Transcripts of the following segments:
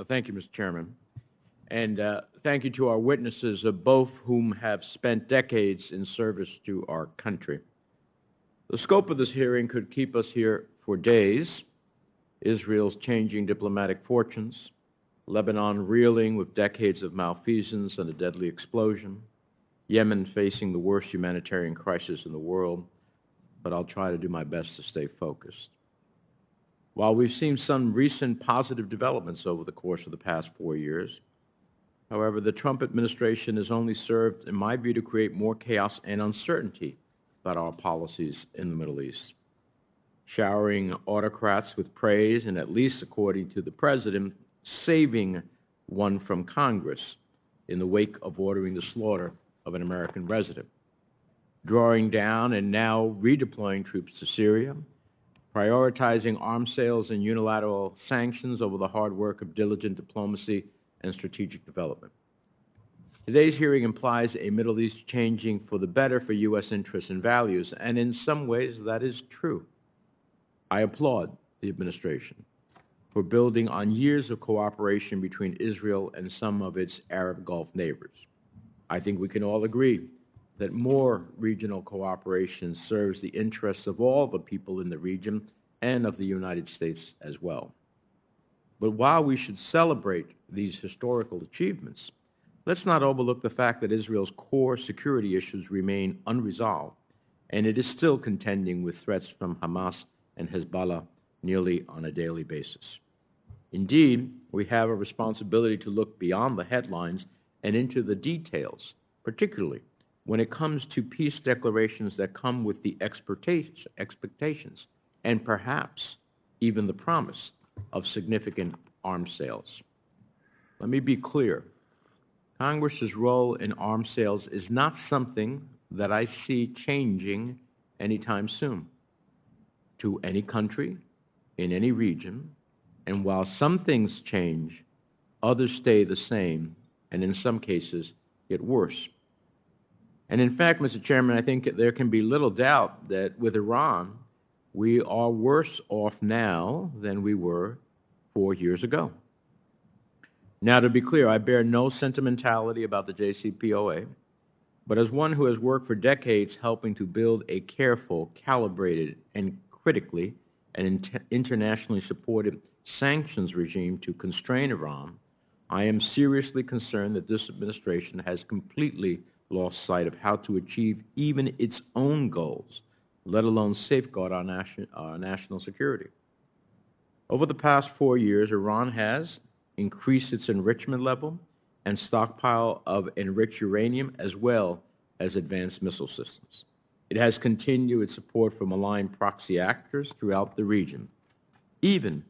Thank you, Mr. Chairman. And thank you to our witnesses, both whom have spent decades in service to our country. The scope of this hearing could keep us here for days. Israel's changing diplomatic fortunes, Lebanon reeling with decades of malfeasance and a deadly explosion, Yemen facing the worst humanitarian crisis in the world, but I'll try to do my best to stay focused. While we've seen some recent positive developments over the course of the past 4 years, however, the Trump administration has only served, in my view, to create more chaos and uncertainty about our policies in the Middle East, showering autocrats with praise and, at least according to the president, saving one from Congress in the wake of ordering the slaughter of an American resident, drawing down and now redeploying troops to Syria, prioritizing arms sales and unilateral sanctions over the hard work of diligent diplomacy and strategic development. Today's hearing implies a Middle East changing for the better for U.S. interests and values, and in some ways that is true. I applaud the administration for building on years of cooperation between Israel and some of its Arab Gulf neighbors. I think we can all agree that more regional cooperation serves the interests of all the people in the region and of the United States as well. But while we should celebrate these historical achievements, let's not overlook the fact that Israel's core security issues remain unresolved, and it is still contending with threats from Hamas and Hezbollah nearly on a daily basis. Indeed, we have a responsibility to look beyond the headlines and into the details, particularly when it comes to peace declarations that come with the expectations and perhaps even the promise of significant arms sales. Let me be clear. Congress's role in arms sales is not something that I see changing anytime soon to any country, in any region, and while some things change, others stay the same, and in some cases get worse. And in fact, Mr. Chairman, I think there can be little doubt that with Iran, we are worse off now than we were 4 years ago. Now, to be clear, I bear no sentimentality about the JCPOA, but as one who has worked for decades helping to build a careful, calibrated, and critically and internationally supported sanctions regime to constrain Iran, I am seriously concerned that this administration has completely lost sight of how to achieve even its own goals, let alone safeguard our national security. Over the past 4 years, Iran has increased its enrichment level and stockpile of enriched uranium as well as advanced missile systems. It has continued its support for malign proxy actors throughout the region, even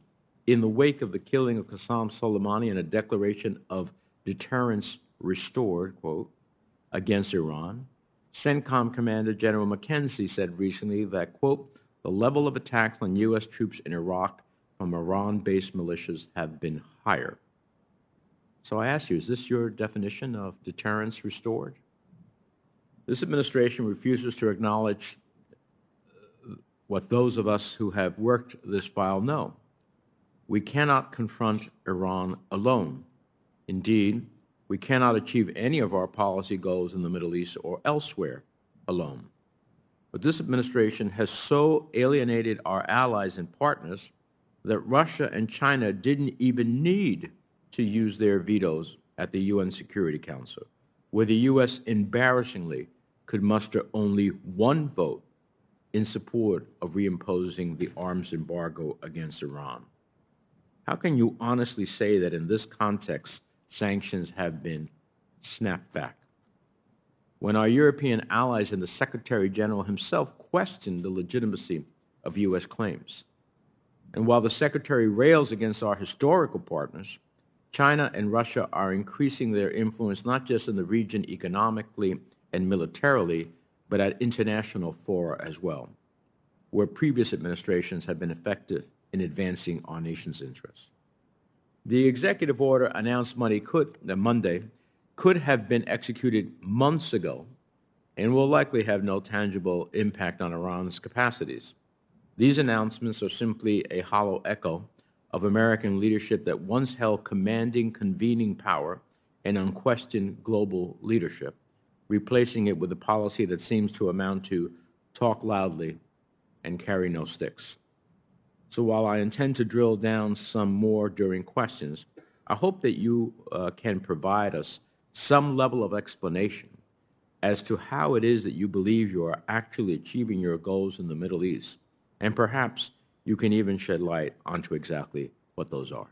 in the wake of the killing of Qasem Soleimani and a declaration of deterrence restored, quote, against Iran. CENTCOM Commander General McKenzie said recently that, quote, the level of attacks on U.S. troops in Iraq from Iran-based militias have been higher. So I ask you, is this your definition of deterrence restored? This administration refuses to acknowledge what those of us who have worked this file know. We cannot confront Iran alone. Indeed, we cannot achieve any of our policy goals in the Middle East or elsewhere alone. But this administration has so alienated our allies and partners that Russia and China didn't even need to use their vetoes at the UN Security Council, where the U.S. embarrassingly could muster only one vote in support of reimposing the arms embargo against Iran. How can you honestly say that in this context, sanctions have been snapped back, when our European allies and the Secretary General himself questioned the legitimacy of U.S. claims? And while the Secretary rails against our historical partners, China and Russia are increasing their influence not just in the region economically and militarily, but at international fora as well, where previous administrations have been effective in advancing our nation's interests. The executive order announced Monday could have been executed months ago and will likely have no tangible impact on Iran's capacities. These announcements are simply a hollow echo of American leadership that once held commanding, convening power and unquestioned global leadership, replacing it with a policy that seems to amount to talk loudly and carry no sticks. So while I intend to drill down some more during questions, I hope that you can provide us some level of explanation as to how it is that you believe you are actually achieving your goals in the Middle East, and perhaps you can even shed light onto exactly what those are.